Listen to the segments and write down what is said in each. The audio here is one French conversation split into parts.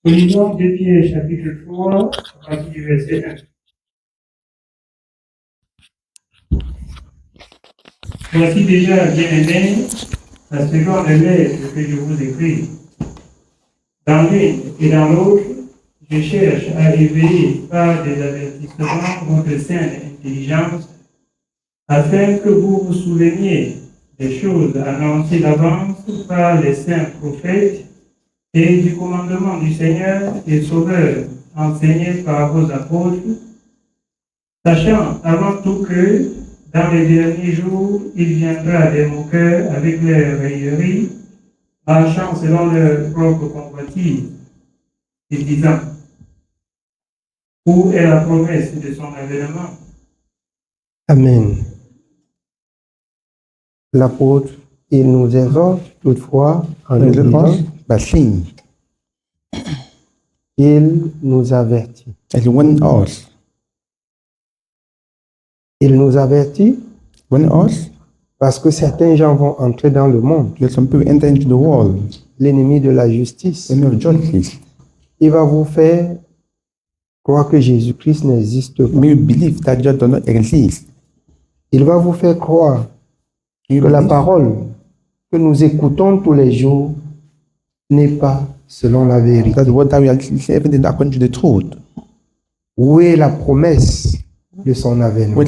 Lisons 2 Pierre chapitre 3, à partir du verset 1. Voici déjà, bien-aimés, la seconde lettre que je vous écris. Dans l'une et dans l'autre, je cherche à éveiller par des avertissements votre saine intelligence, afin que vous vous souveniez des choses annoncées d'avance par les saints prophètes et du commandement du Seigneur et Sauveur enseigné par vos apôtres, sachant avant tout que dans les derniers jours, il viendra des moqueurs avec leurs railleries, marchant selon leur propre convoitise, et disant: où est la promesse de son avènement? Amen. L'apôtre, il nous exhorte toutefois en nous disant, il nous avertit. Il nous avertit parce que certains gens vont entrer dans le monde. L'ennemi de la justice. Il va vous faire croire que Jésus-Christ n'existe pas. Il va vous faire croire que la parole que nous écoutons tous les jours n'est pas selon la vérité. Où est la promesse de son avènement?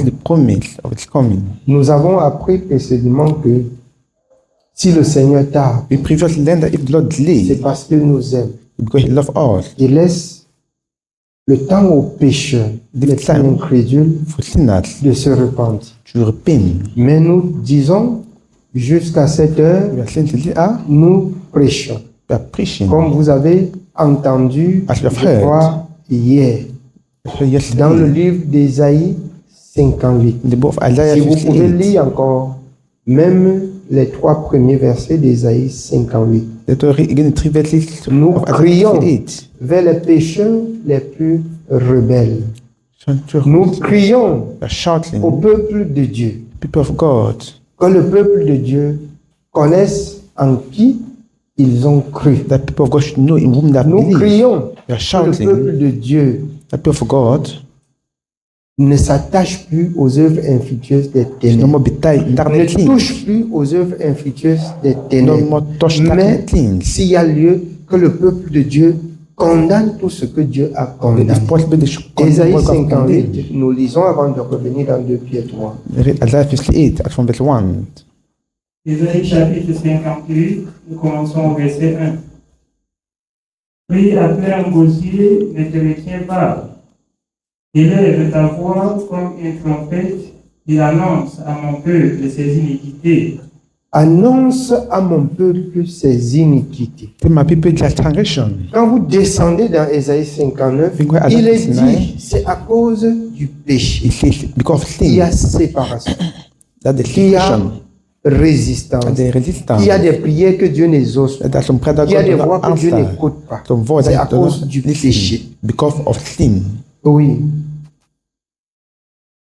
Nous avons appris précédemment que si le Seigneur tarde, c'est parce qu'il nous aime. Il laisse le temps aux pécheurs, les temps incrédules, de se repentir. Mais nous disons, jusqu'à cette heure, nous prêchons. Comme vous avez entendu, je crois, hier, dans le livre d'Ésaïe 58. Si vous pouvez lire encore, même les 3 premiers versets d'Ésaïe 58. Nous crions vers les pécheurs les plus rebelles. Nous crions au peuple de Dieu. Que le peuple de Dieu connaisse en qui ils ont cru. Nous crions que le peuple de Dieu ne s'attache plus aux œuvres infructueuses des ténèbres, ne touche plus aux œuvres infructueuses des ténèbres. Mais s'il y a lieu, que le peuple de Dieu condamne tout ce que Dieu a condamné. Ésaïe 58, nous lisons avant de revenir dans 2 Pierre 3. Ésaïe chapitre 58, nous commençons au verset 1. Prie à plein gosier, ne te retiens pas. Élève ta voix comme une trompette, il annonce à mon peuple ses iniquités. Annonce à mon peuple ses iniquités. Quand vous descendez dans Ésaïe 59, il est dit, c'est à cause du péché. Il y a séparation. Il y a résistance. Il y a des prières que Dieu n'exauce pas. Il y a des voix que Dieu n'écoute pas. C'est à cause du péché. Oui.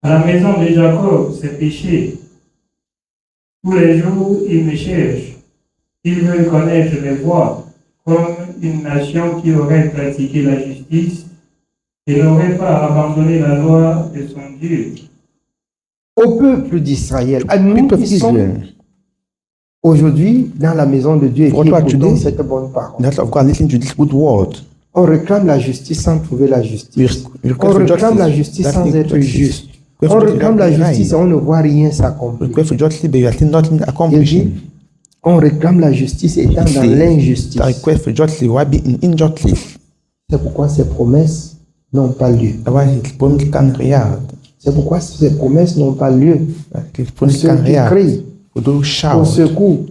À la maison de Jacob, c'est péché. Tous les jours, il me cherche. Il veut connaître mes voies, comme une nation qui aurait pratiqué la justice et n'aurait pas abandonné la loi de son Dieu. Au peuple d'Israël, à nous qui sommes aujourd'hui dans la maison de Dieu et qui écoutons cette bonne parole. On réclame la justice sans trouver la justice. On réclame la justice sans être juste. On réclame la justice et on ne voit rien s'accomplir. On réclame la justice étant dans l'injustice. C'est pourquoi ces promesses n'ont pas lieu. C'est pourquoi ces promesses n'ont pas lieu. Pour ceux qui crient, au secours,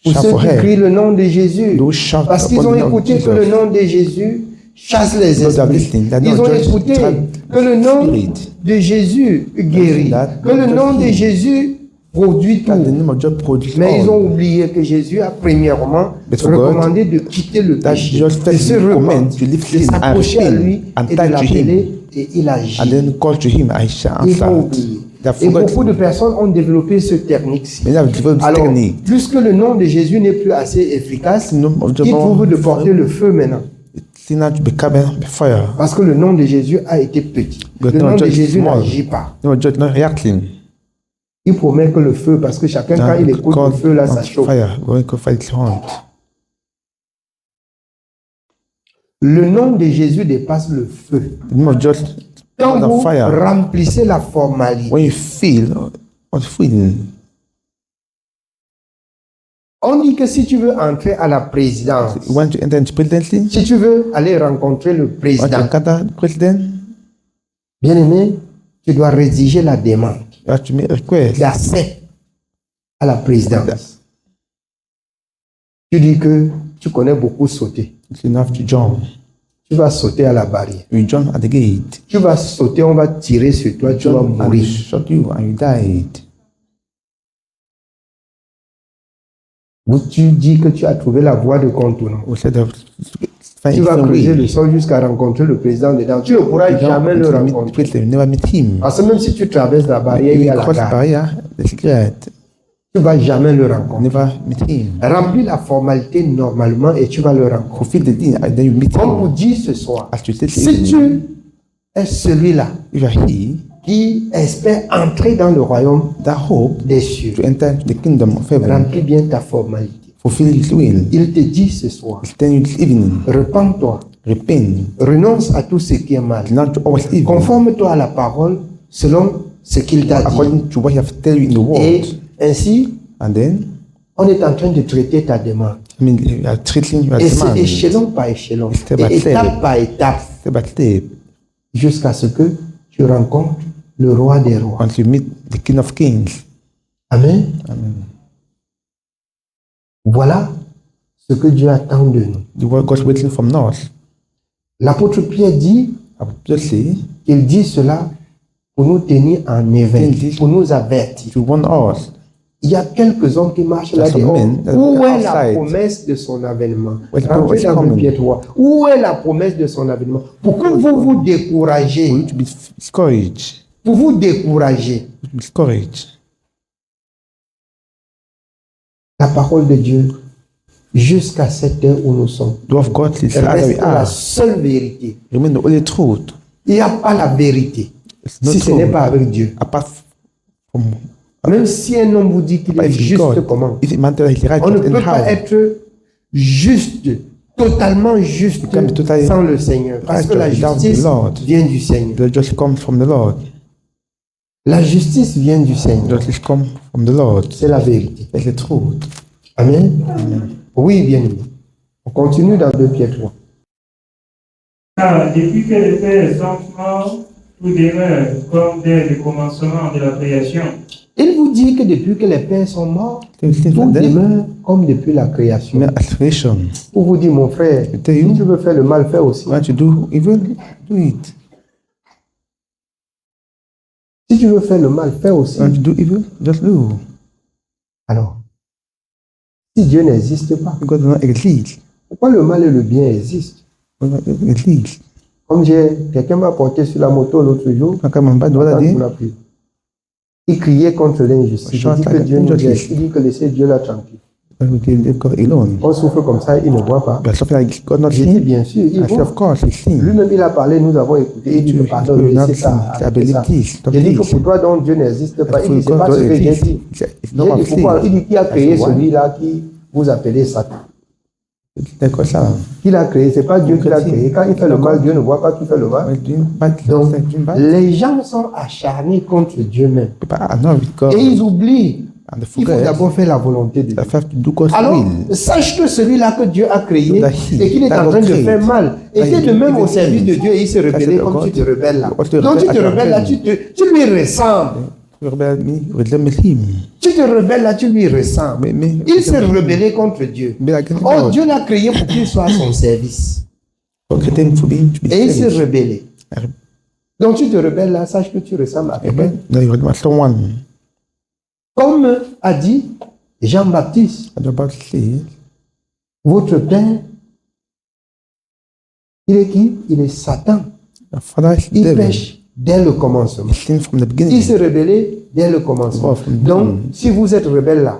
pour ceux qui crient le nom de Jésus, parce qu'ils ont écouté que le nom de Jésus chasse les esprits. Ils ont écouté que le nom de Jésus guérit, que le nom de Jésus produit tout. Mais ils ont oublié que Jésus a premièrement recommandé de quitter le péché, de se repentir, de s'approcher à lui et de l'appeler, et il agit. Ils ont oublié. Et beaucoup de personnes ont développé ce technique-ci. Alors, puisque le nom de Jésus n'est plus assez efficace, il trouve de porter le feu maintenant. Sinach bekam fire. Parce que le nom de Jésus a été petit. Le nom de Jésus n'agit pas. Il promet que le feu, parce que chacun, quand il écoute le feu, là, ça chauffe. Le nom de Jésus dépasse le feu. Quand vous remplissez la formalité, when you feel, on dit que si tu veux entrer à la présidence, you want to enter into presidency, si tu veux aller rencontrer le want to président, encounter the president, bien aimé, tu dois rédiger la demande you have to make a request. d'accès à la présidence. Tu dis que tu connais beaucoup sauter. You have to jump. Tu vas sauter à la barrière. You jump at the gate. Tu vas sauter, on va tirer sur toi, tu vas Jump and mourir. shot you and you died. Ou tu dis que tu as trouvé la voie de contournement. We said that Tu vas creuser le way. sol jusqu'à rencontrer le président dedans. Tu ne pourras jamais le You meet the rencontrer. president, you never meet him. Parce que même si tu traverses la barrière, il y You a la cross the gare. barrier, the secret, Tu ne vas jamais le rencontrer. never meet him. Remplis la formalité normalement et tu vas le rencontrer. Fulfill the thing and then you meet Comme vous him. dit ce soir, As you say, si tu es celui-là if you are he, qui espère entrer dans le royaume that hope des cieux, to enter the kingdom of heaven, remplis bien ta formalité. fulfill his will. Il te dit ce soir, He's telling you this evening, repens-toi, repent, renonce à tout ce qui est mal, not to always evil, conforme-toi à la parole selon ce qu'il t'a dit. according to what he has told you in the Et word. ainsi, And then, on est en train de traiter ta demande. I mean, you are treating your Et c'est demand échelon par échelon, Step by et step. étape par étape, step by step jusqu'à ce que tu rencontres le roi des rois. until you meet the King of Kings. Amen. Amen. Voilà ce que Dieu attend de nous. The word God's waiting from us. L'apôtre Pierre dit Obviously, qu'il dit cela pour nous tenir en éveil, Il dit- pour nous avertir. to warn us. Il y a quelques hommes qui marchent là There's some dehors. men that Où are est la outside. promesse de son avènement? Where's the Rentrez promise dans coming? le pied 3. Où est la promesse de son avènement? Pour que vous vous For découragez. you to be discouraged. Pour vous décourager. To be discouraged. La parole de Dieu, jusqu'à cette heure où nous sommes, The word of God is as we reste la are. seule vérité. Remain the only truth. Il n'y a pas la vérité It's no si ce n'est truth pas avec Dieu. apart from Même si un homme vous dit qu'il est if juste God. comment, If it matters, he's right on ne and peut pas how. être juste, totalement juste You can be totally sans le Seigneur. Parce que la righteous without the justice Lord. vient du Seigneur. The justice comes from the Lord. La justice vient du Seigneur. Justice comes from the Lord. C'est la vérité. It's the truth. Amen. Oui, bien aimé. On continue dans 2 Pierre 3. Car depuis que les pères sont morts, tout demeure comme dès le commencement de la création. Il vous dit que depuis que les pères sont morts, Things tout like that. demeure comme depuis la création. Mere aspiration. Pour vous dire, mon frère, I tell si you, tu veux faire le mal, fais aussi. want to do evil, do it. Si tu veux faire le mal, fais aussi. Want to do evil, just do. Alors, si Dieu n'existe pas, God does not exist. pourquoi le mal et le bien existent? God does not exist. Comme quelqu'un m'a porté sur la moto l'autre jour, How come I'm bad the other quand day? on a pris. Il criait contre l'injustice. Il dit que Dieu nous aide. Il dit que laissez Dieu là tranquille. But we can leave God alone. On souffre comme ça, il ne voit pas. But something like God not J'ai dit see. bien sûr, il I said, voit. of course, he seen. Lui-même, il a parlé, nous avons écouté. Il dit que pardon, laissez ça. I arrêtez believe ça. this. Stop J'ai dit que this. pour toi, donc Dieu n'existe pas. Il dit, c'est God pas ce don't que j'ai exist. dit. It's J'ai not what dit I'm pourquoi? Il saying. dit qui a créé I said, why? celui-là qui vous appelez Satan. Like what's that? Qui l'a créé? C'est pas Dieu qui l'a créé. Quand il fait le mal, Dieu ne voit pas qu'il fait le mal. We're doing bad. Donc, Doing bad. les gens sont acharnés contre Dieu même. People are not with God. Et ils oublient. And they Il faut forget d'abord faire la volonté de Dieu. that we have to do God's Alors, will. sache que celui-là que Dieu a créé That he- et qu'il est that en train God de created, faire mal, that était he de même did au service de Dieu et il s'est rebellé That's comme the tu te rebelles là. God te Donc tu te rebelle à rebelles là, toi-même. tu lui ressembles. You rebel me, resemble him. Tu te rebelles là, tu lui ressembles. Mais Il s'est rebellé contre Dieu. Mais against Or, God. Dieu l'a créé pour qu'il soit à son service. God created him to be Et il s'est service. rebellé. Donc tu te rebelles là, sache que tu ressembles à quelqu'un. Now you resemble someone. Comme a dit Jean-Baptiste, I'm about to say, votre père, il est qui? Il est Satan. your father is Il devil. pêche dès le commencement. He sinned from the Il beginning. s'est rebellé dès le commencement. Oh, from the Donc, beginning. si vous êtes rebelle là,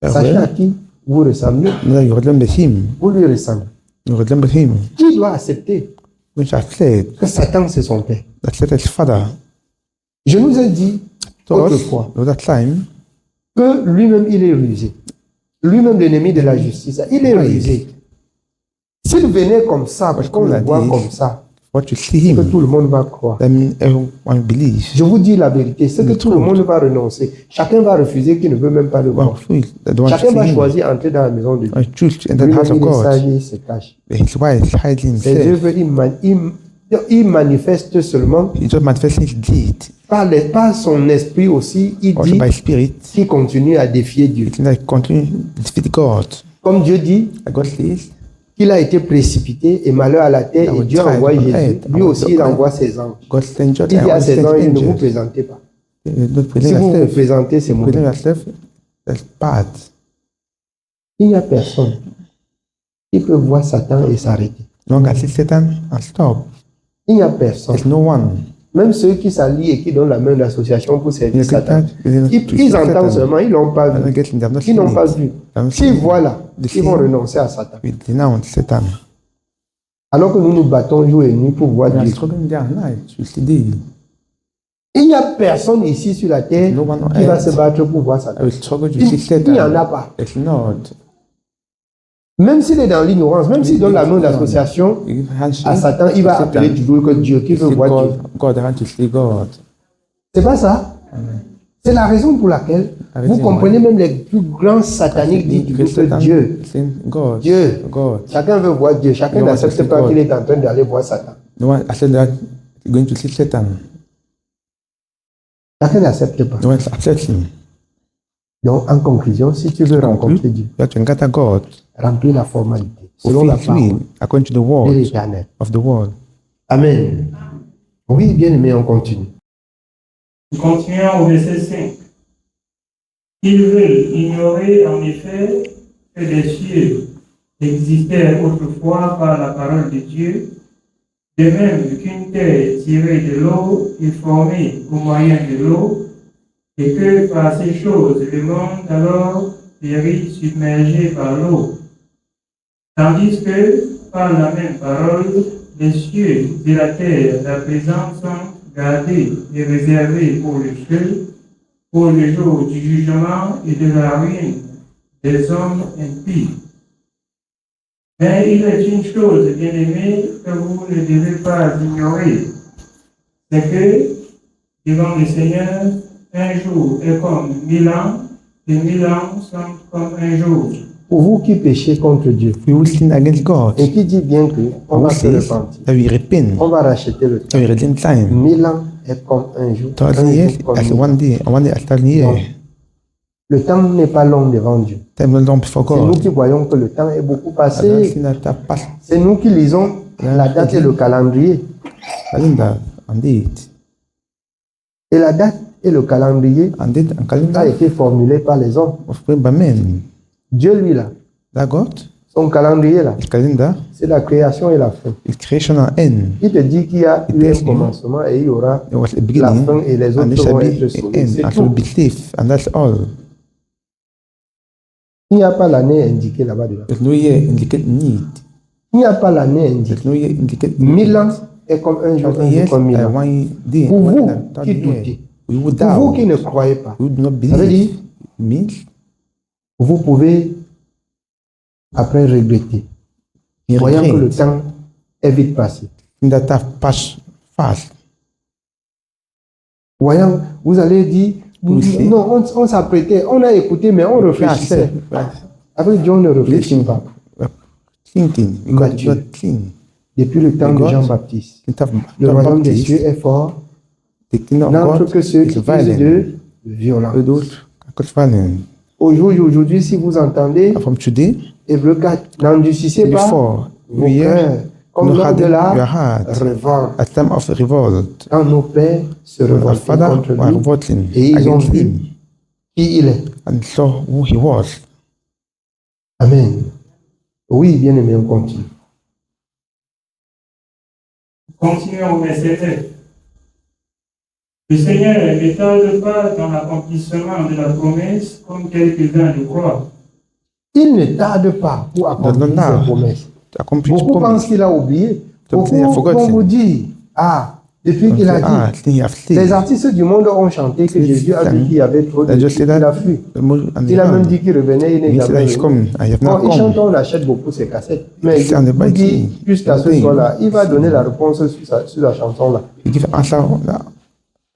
sachez à qui vous ressemblez, Now you resemble him. vous lui ressemblez. نغد بهم Qui doit accepter مش عتلات que Satan c'est son père? عتلات الفضا Je nous ai dit توس autrefois لو تلايم que lui-même il est rusé. Lui-même l'ennemi de la justice, il est rusé. S'il venait comme ça, parce qu'on le voit comme ça, what you see c'est que him tout le monde va croire. then everyone believes Je vous dis la vérité, c'est que tout le monde va renoncer. Chacun va refuser qui ne veut même pas le one voir. feel that the one Chacun va see him choisir d'entrer dans la maison de Dieu. I choose to enter the house Lui-même, of il est sage, God il se cache. his wife hiding Les himself œuvres, il manifeste seulement he just manifesting his deed par son esprit aussi. Il also dit by spirit qu'il continue à défier Dieu. it's like continue to defeat God Comme Dieu dit like God says qu'il a été précipité et malheur à la terre et Dieu envoie Jésus. Lui aussi, il envoie ses anges. God send judge Il dit à ses and anges, ne vous angels présentez pas. don't Si present vous vous yourself présentez, c'est present mauvais. yourself that's bad Il n'y a personne qui peut voir Satan et s'arrêter. no one can see Satan and stop Il n'y a personne. there's no one Même ceux qui s'allient et qui donnent la main d'association pour servir you Satan. can Ils entendent seulement, ils n'ont pas vu. Ils n'ont pas vu. S'ils voient là, ils vont renoncer à Satan. we denounce Satan Alors que nous nous battons jour et nuit pour voir we are Dieu. struggling day and night we see day Il n'y a personne ici sur la terre No one on qui va earth. se battre pour voir I Satan. will struggle to Il see n'y en a Satan pas. it's not Même s'il est dans l'ignorance, même s'il donne la main d'association you give handshake à Satan, il va to appeler Satan. toujours que Dieu, qui veut See voir Dieu. God I want to see God C'est pas ça. C'est la raison pour laquelle La vous raison, comprenez même les plus grands sataniques disent toujours que Satan Dieu, saying God Dieu. God Chacun veut voir Dieu. Chacun You want n'accepte to see pas God. qu'il est en train d'aller voir Satan. no one accept that you're going to see Satan Chacun n'accepte pas. no one accepts him Donc, en conclusion, si tu veux rencontrer Dieu, you have to encounter God remplis la formalité selon la fulfill his will parole according to the de word l'Éternel. of the world Amen. Oui, bien aimé, on continue. Continuons au verset 5. Ils veulent ignorer en effet que les cieux existaient autrefois par la parole de Dieu, de même qu'une terre tirée de l'eau est formée au moyen de l'eau, et que par ces choses le monde alors périt submergé par l'eau. Tandis que par la même parole, les cieux et la terre à présent sont gardés et réservés pour le feu, pour le jour du jugement et de la ruine des hommes impies. Mais il est une chose, bien-aimée, que vous ne devez pas ignorer, c'est que, devant le Seigneur, un jour est comme 1000 ans, et 1000 ans sont comme un jour. Pour vous qui péchez contre Dieu we will sin against God et qui dit bien que on who va se says repentir, that we repent on va racheter le temps. that we redeem time 1000 ans est comme un jour. 1,000 Un years jour comme as 1000 ans. one day as 1,000 years Le temps n'est pas long devant Dieu. time not long before C'est nous God qui voyons que le temps est beaucoup and passé. sin that have passed C'est nous qui lisons la date et le calendrier. calendar and date Et la date et le calendrier and date and a calendar été formulé par les hommes. of framed by men Dieu, lui, là, that God son calendrier, là, his calendar c'est la création et la fin. is creation and end Il te dit qu'il y a eu un tells you commencement et il y aura there was a la beginning fin et les and autres there shall vont be être an sauvés. end C'est and shall tout. be safe and that's all Il n'y a pas l'année indiquée là-bas dedans. there's no year indicate need Il n'y a pas l'année indiquée. there's no year indicate 1000 ans est comme un jour, 1,000 un jour years comme 1000 ans. one day Pour one vous day and qui 1,000 years doutez, we would pour vous doubt qui ne croyez pas, we would not ça veut believe dire, means vous pouvez après regretter, he voyant que le regrets temps est vite passé. that have passed fast Voyant, vous allez dire, Oui. non, on s'apprêtait, on a écouté, mais on réfléchissait. Avec Dieu, on ne réfléchit pas. thinking because Matthew. it's not clean Depuis le temps de God. Jean-Baptiste, in terms of le John royaume des Baptist cieux est fort, the kingdom of n'entre God que ceux is qui usent violent de violence. those are violent Aujourd'hui, si vous entendez from today Hébreu 4, n'endurcissez pas before vos we hear cœurs comme no lors de harden your la heart revanche. at time of revolt Quand nos pères se our revoltaient father contre were lui, revolting et ils ont against vu him qui il est. and saw who he was Amen. Oui, bien aimé, on continue. Continuons au verset 9. Le Seigneur ne tarde pas dans l'accomplissement de la promesse comme quelques-uns le croient. Il ne tarde pas pour accomplir Non, non, non. ses promesses. accompli ce Beaucoup pensent promise. qu'il a oublié. Donc, Beaucoup il a forgotten. vont vous dire, ah, depuis qu'il a Ah, dit, he have les lived. artistes du monde ont chanté que Jésus a dit qu'il y avait trop de That gens, just say il a that fui. and Il a même run. dit qu'il revenait, il n'est He said jamais that he's revenu. coming. I have Bon, not il chante, come. on achète beaucoup ses cassettes. Mais It's on the je vous bike. dis, jusqu'à ce Everything. soir-là, il va donner la réponse sur la chanson-là. He give answer.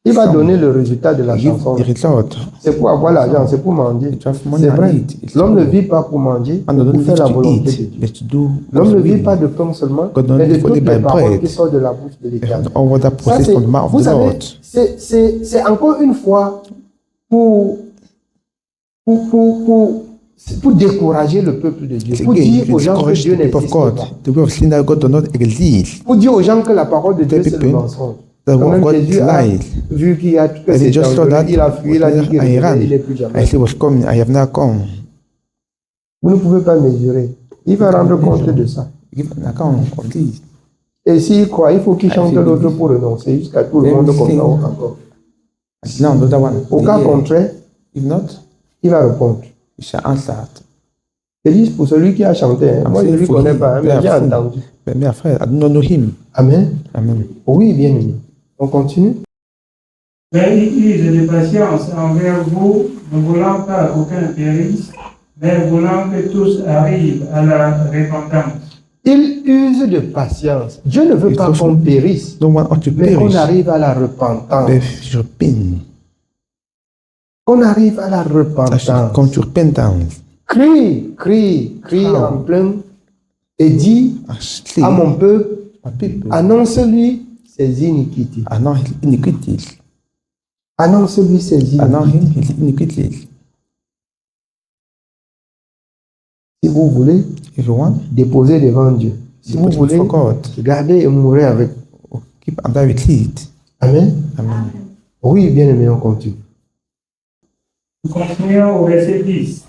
Il va donner le résultat de la He give chanson. the result. C'est pour avoir l'argent, c'est pour manger. You have money C'est and vrai. eat. It's L'homme ne true. vit pas pour manger, And mais don't pour faire live la to volonté de eat, Dieu. but to do L'homme ne God's vit will. pas de pain seulement, God don't mais de live only toutes les by paroles bread. qui sortent de la bouche de l'Éternel. All that Ça, process c'est- from the mouth vous of the savez, Lord. c'est encore une fois pour décourager le peuple de Dieu, It's pour again, dire to aux gens que discourage Dieu the people of n'existe God. pas, The way of sin that God does not exist. pour dire aux gens que la parole de Dieu The c'est le people, mensonge. the Quand word of même God Jésus is a lies. vu qu'il y a que And he c'est just saw that il a fui, il a dit qu'il I ran. revenait, il n'est plus jamais. I said was coming. I have not come. Vous ne pouvez pas mesurer. Il va rendre compte de ça. Give an account of this. Et s'il croit, il faut qu'il chante l'autre pour renoncer jusqu'à tout le monde comme ça encore. Now another one. Au cas contraire, If not, il va répondre. you shall answer. C'est juste pour celui qui a chanté. Hein. Moi, je ne lui for connais him. pas, hein, mais j'ai entendu. But me afraid. I do not know him. Amen. Amen. Oui, bien aimé. On continue. Mais il use de patience envers vous, ne voulant pas qu'aucun périsse, mais voulant que tous arrivent à la repentance. Il use de patience. Dieu ne veut Il pas faut- qu'on périsse, No one ought to mais qu'on perish. arrive à la repentance. But you repent. Qu'on arrive à la That should come repentance. to repentance. Crie, crie, crie How? en plein et dis Sleep. à mon peuple, My people annonce-lui ses iniquités. are not his iniquities. Annonce-lui ses Are not iniquités. his iniquities. Si vous voulez, If you want, déposer devant Dieu. Si vous put it voulez, for God. garder et mourir avec. Keep and die with it. Amen. Amen. Oui, bien aimé, on continue. Nous continuons au verset 10.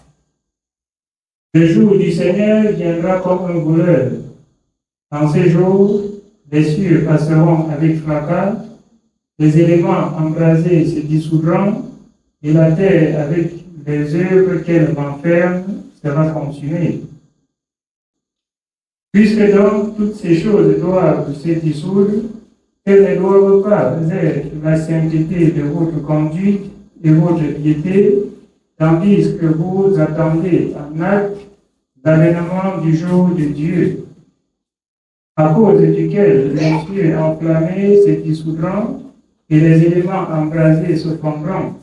Le jour du Seigneur viendra comme un voleur. En ces jours, les cieux passeront avec fracas, les éléments embrasés se dissoudront, et la terre, avec les œuvres qu'elle renferme, sera consumée. Puisque donc toutes ces choses doivent se dissoudre, qu'elles ne doivent pas être la sainteté de votre conduite et votre piété, tandis que vous attendez en acte l'avènement du jour de Dieu, à cause duquel les cieux enflammés se dissoudront et les éléments embrasés se fondront.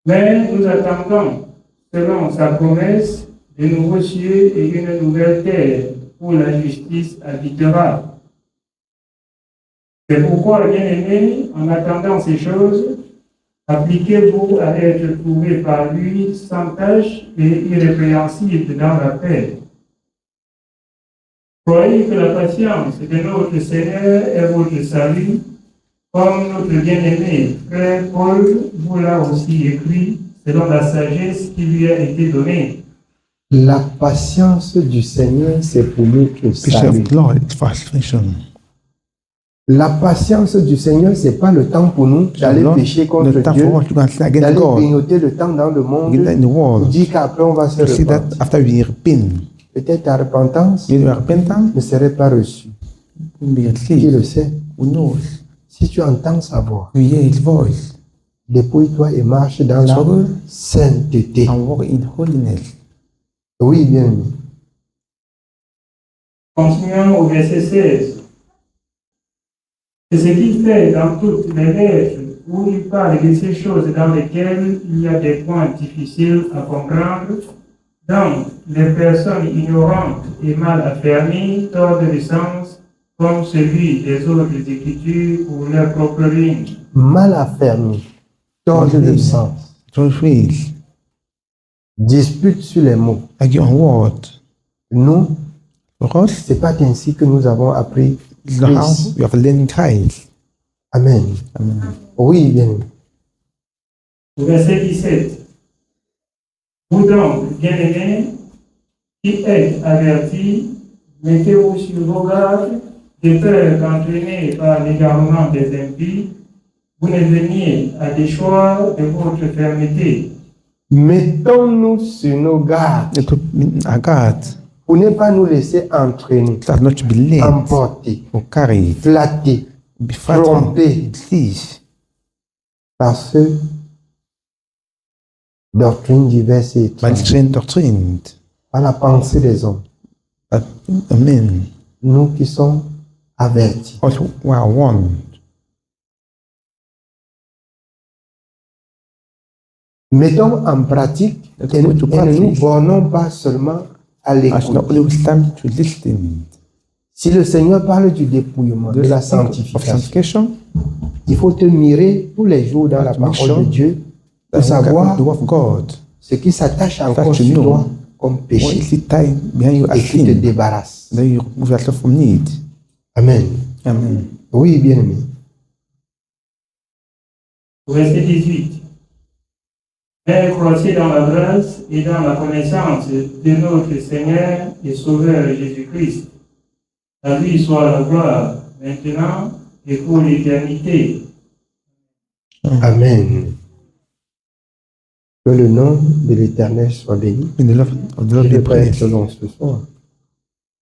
Mais nous attendons, selon sa promesse, de nouveaux cieux et une nouvelle terre où la justice habitera. C'est pourquoi, bien-aimés, en attendant ces choses, appliquez-vous à être trouvés par lui sans tache et irrépréhensible dans la paix. Croyez que la patience de notre Seigneur est votre salut, comme notre bien-aimé frère Paul vous l'a aussi écrit, selon la sagesse qui lui a été donnée. La patience du Seigneur, c'est pour notre Patience salut. of the Lord is for salvation. La patience du Seigneur, c'est pas le temps pour nous d'aller Lord, pécher contre the time Dieu, for us to go and sin against d'aller God. grignoter le temps dans le monde, Get that in the pour world. dire qu'après on va se You see that repentir. after we repent, Peut-être ta repentance when you are repentant, ne serait pas reçue. you will be Qui le received. sait? Who knows? Si tu entends sa voix, You hear His voice. dépouille-toi et marche dans la Struggle sainteté. and walk in holiness. Oui, bien aimé. Continuons au verset 16. C'est ce qu'il fait dans toutes les lettres où il parle de ces choses dans lesquelles il y a des points difficiles à comprendre. Donc, les personnes ignorantes et mal affermies tordent le sens comme celui des autres écritures pour leur propre ligne. Mal affermi, tord le sens, Don't freeze. dispute sur les mots. Argue on what? Nous, For us, c'est pas ainsi que nous avons appris it's not how Christ. we have learned Christ. Amen. Amen. Oui, bien aimé. Au verset 17. Vous donc, bien-aimés, qui êtes avertis, mettez-vous sur vos gardes, de peur qu'entraînés par l'égarement des impies, vous ne veniez à des choix de votre fermeté. Mettons-nous sur nos gardes. Let us be a God. pour ne pas nous laisser entraîner, Laat not be led emporter, or carried, flatter be frightened, Tromper. deceived par ce doctrine diverses et by étranges, strange doctrines. par la pensée des hommes. But amen. Nous qui sommes avertis. Us who are warned. Mettons en pratique Let's et go ne to nous practice. bornons pas seulement à As not l'écoute. only stand to listen. Si le Seigneur parle du dépouillement, de la Of sanctification, sanctification, il faut te mirer tous les jours dans la parole de Dieu pour the savoir word of God. ce qui s'attache encore That you sur know. toi comme What péché is it time behind you as et qui te sin? débarrasse. Then you remove yourself from need. Amen. Amen. Oui, bien aimé. Verset 18. Mais croissez dans la grâce et dans la connaissance de notre Seigneur et Sauveur Jésus-Christ. À lui soit la gloire, maintenant et pour l'éternité. Amen. Que le nom de l'Éternel soit béni. In the love of the Je Lord ne be vais pas être praised. long ce soir.